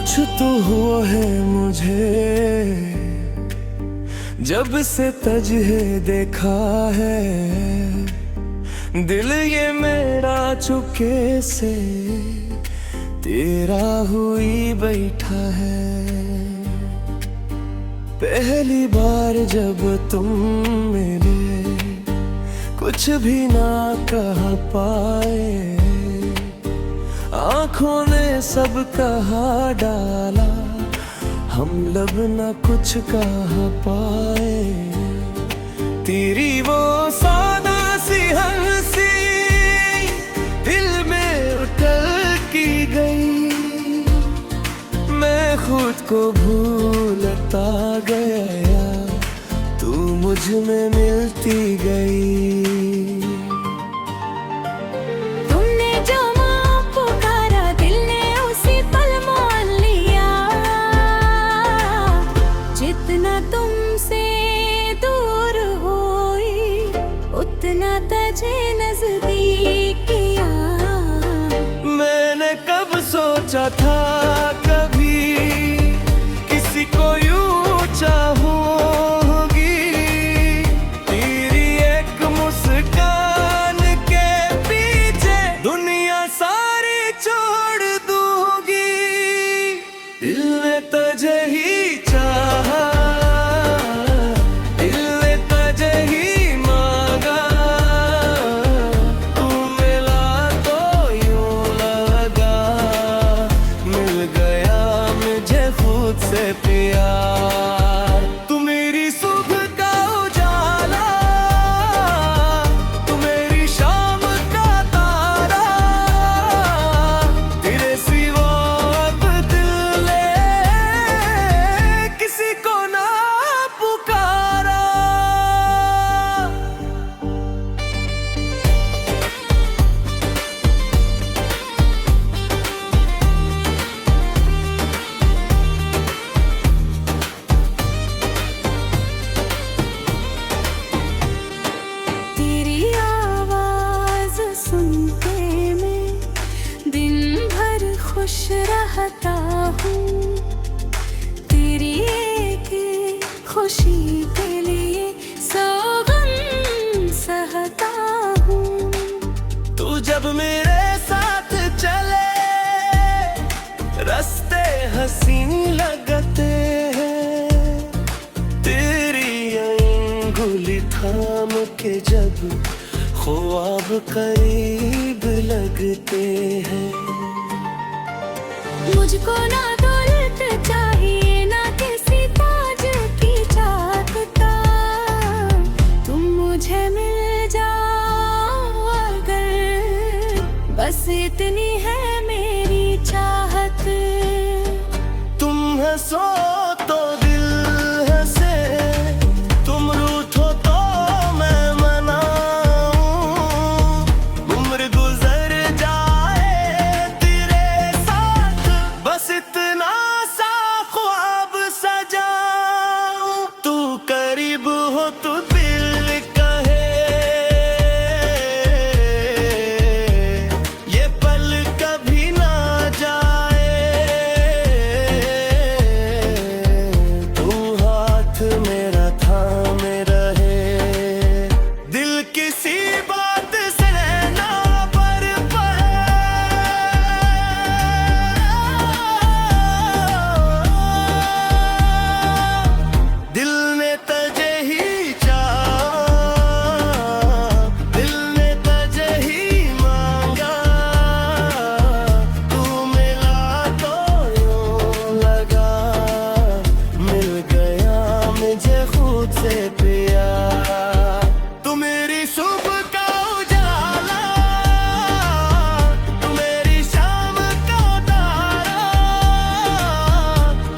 कुछ तो हुआ है मुझे जब से तुझे देखा है। दिल ये मेरा चुपके से तेरा हुई बैठा है। पहली बार जब तुम मिले कुछ भी ना कह पाए, आंखों ने सब कहा डाला, हम लब न कुछ कह पाए। तेरी वो सादा सी हंसी दिल में उतर की गई, मैं खुद को भूलता गया, तू मुझ में मिलती गई। तुझे नजदीक किया, मैंने कब सोचा था कभी किसी को यूं चाहूंगी। तेरी एक मुस्कान के पीछे दुनिया सारी छोड़ दूंगी। दिल ने तुझे ही चाहा, से प्यार। तू मेरी सुबह का उजाला, तू मेरी शाम का तारा, तेरे सिवा अब दिल ने किसी को ना पुकारा। खुश रहता हूँ, तेरी एक खुशी के लिए सौगन सहता हूँ। तू जब मेरे साथ चले रास्ते हसीन लगते हैं, तेरी अंगुली थाम के जब ख्वाब करीब लगते हैं। मुझको ना दौलत चाहिए ना किसी ताज की चाहता, तुम मुझे मिल जाओ अगर, बस इतनी है मेरी चाहत। तुम हंसो तो दिल हंसे, तुम रूठो तो मैं मनाऊं, उम्र गुजर जाए तेरे साथ, बस इतना सा ख्वाब सजाऊं। तू करीब हो तो दिल कहे, ये पल कभी ना जाए। तू हाथ मेरा थामे रहे, दिल किसी बात से ना पर पाए। दिल ने तुझे ही चाहा, दिल ने तुझे ही मांगा, तू मिला तो यूं लगा, मिल गया मुझे खुद से प्यार। तू मेरी सुबह का उजाला, तू मेरी शाम का तारा,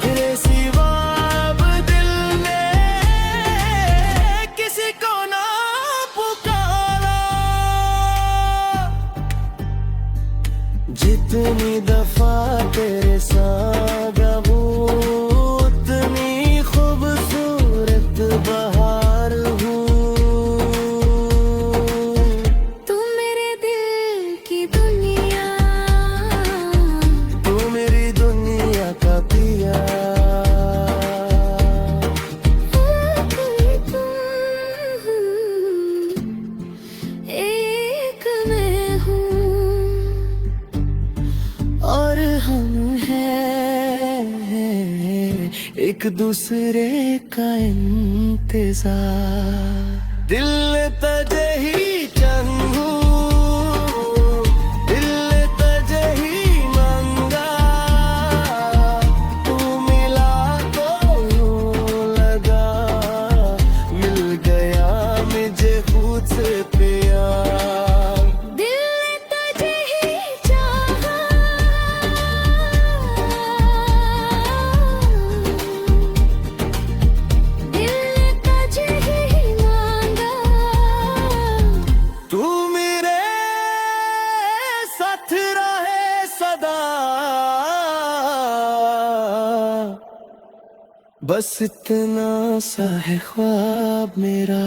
तेरे सिवा अब दिल ने किसी को ना पुकारा। जितनी दफा तेरे साथ गाऊं, उतनी खूबसूरत बहार हूँ। तू मेरे दिल की दुनिया, तू मेरी दुनिया का एक दूसरे का इंतजार दिल तजे ही चंगू दिल तजे ही मंगा तू मिला तो यूं लगा मिल गया मुझे खुद से प्यार दिल ने तुझे ही चाहा दिल ने तुझे ही मांगा तू मेरे साथ रहे सदा बस इतना सा है ख्वाब मेरा